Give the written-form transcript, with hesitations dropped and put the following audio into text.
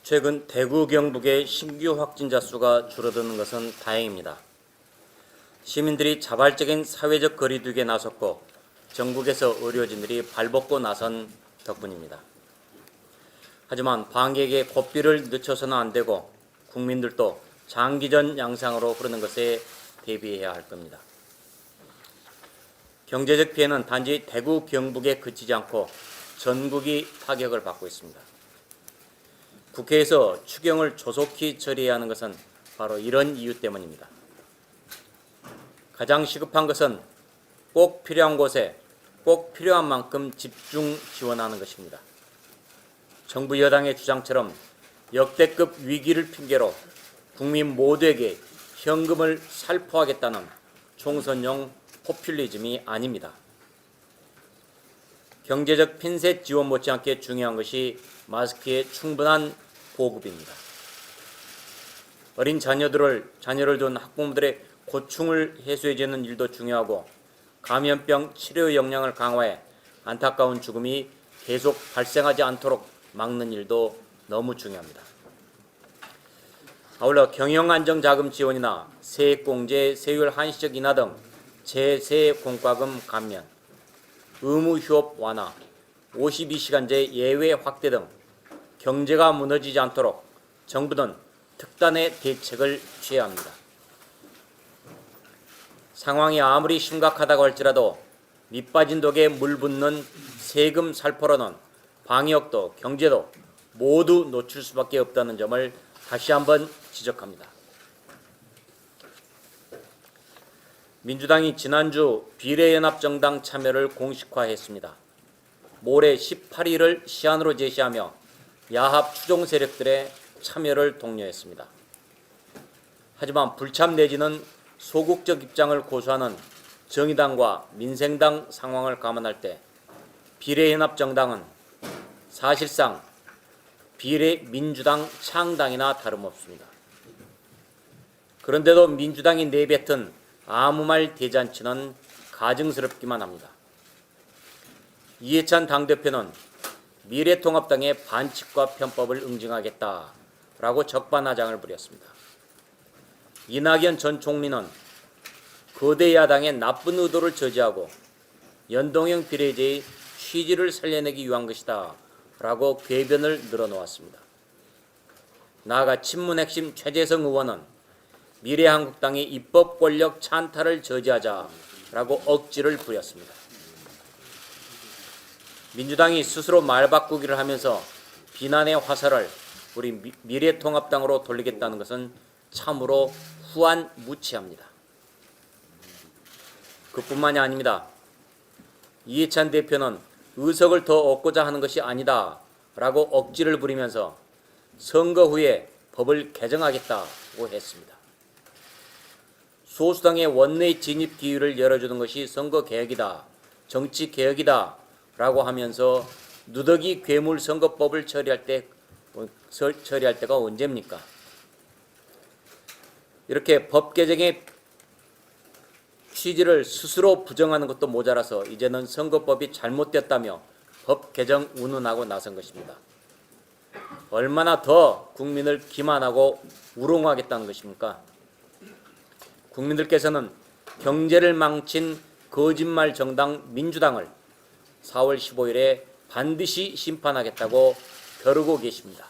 최근 대구 경북의 신규 확진자 수가 줄어드는 것은 다행입니다. 시민들이 자발적인 사회적 거리두기에 나섰고 전국에서 의료진들이 발벗고 나선 덕분입니다. 하지만 방역에 고삐를 늦춰서는 안 되고 국민들도 장기전 양상으로 흐르는 것에 대비해야 할 겁니다. 경제적 피해는 단지 대구 경북에 그치지 않고 전국이 타격을 받고 있습니다. 국회에서 추경을 조속히 처리해야 하는 것은 바로 이런 이유 때문입니다. 가장 시급한 것은 꼭 필요한 곳에 꼭 필요한 만큼 집중 지원하는 것입니다. 정부 여당의 주장처럼 역대급 위기를 핑계로 국민 모두에게 현금을 살포하겠다는 총선용 포퓰리즘이 아닙니다. 경제적 핀셋 지원 못지않게 중요한 것이 마스크의 충분한 보급입니다. 어린 자녀를 둔 학부모들의 고충을 해소해주는 일도 중요하고 감염병 치료 역량을 강화해 안타까운 죽음이 계속 발생하지 않도록 막는 일도 너무 중요합니다. 아울러 경영안정자금 지원이나 세액공제, 세율 한시적 인하 등 제세 공과금 감면, 의무휴업 완화, 52시간제 예외 확대 등 경제가 무너지지 않도록 정부는 특단의 대책을 취해야 합니다. 상황이 아무리 심각하다고 할지라도 밑빠진 독에 물 붓는 세금 살포로는 방역도 경제도 모두 놓칠 수밖에 없다는 점을 다시 한번 지적합니다. 민주당이 지난주 비례연합정당 참여를 공식화했습니다. 모레 18일을 시한으로 제시하며 야합 추종 세력들의 참여를 독려했습니다. 하지만 불참 내지는 소극적 입장을 고수하는 정의당과 민생당 상황을 감안할 때 비례연합정당은 사실상 비례민주당 창당이나 다름없습니다. 그런데도 민주당이 내뱉은 아무 말 대잔치는 가증스럽기만 합니다. 이해찬 당대표는 미래통합당의 반칙과 편법을 응징하겠다라고 적반하장을 부렸습니다. 이낙연 전 총리는 거대 야당의 나쁜 의도를 저지하고 연동형 비례제의 취지를 살려내기 위한 것이다 라고 궤변을 늘어놓았습니다. 나아가 친문 핵심 최재성 의원은 미래한국당의 입법 권력 찬탈을 저지하자라고 억지를 부렸습니다. 민주당이 스스로 말 바꾸기를 하면서 비난의 화살을 우리 미래통합당으로 돌리겠다는 것은 참으로 후안무치합니다. 그뿐만이 아닙니다. 이해찬 대표는 의석을 더 얻고자 하는 것이 아니다 라고 억지를 부리면서 선거 후에 법을 개정하겠다고 했습니다. 소수당의 원내 진입 기회를 열어주는 것이 선거개혁이다, 정치개혁이다 라고 하면서 누더기 괴물선거법을 처리할 때가 언제입니까? 이렇게 법 개정의 취지를 스스로 부정하는 것도 모자라서 이제는 선거법이 잘못됐다며 법 개정 운운하고 나선 것입니다. 얼마나 더 국민을 기만하고 우롱하겠다는 것입니까? 국민들께서는 경제를 망친 거짓말 정당 민주당을 4월 15일에 반드시 심판하겠다고 벼르고 계십니다.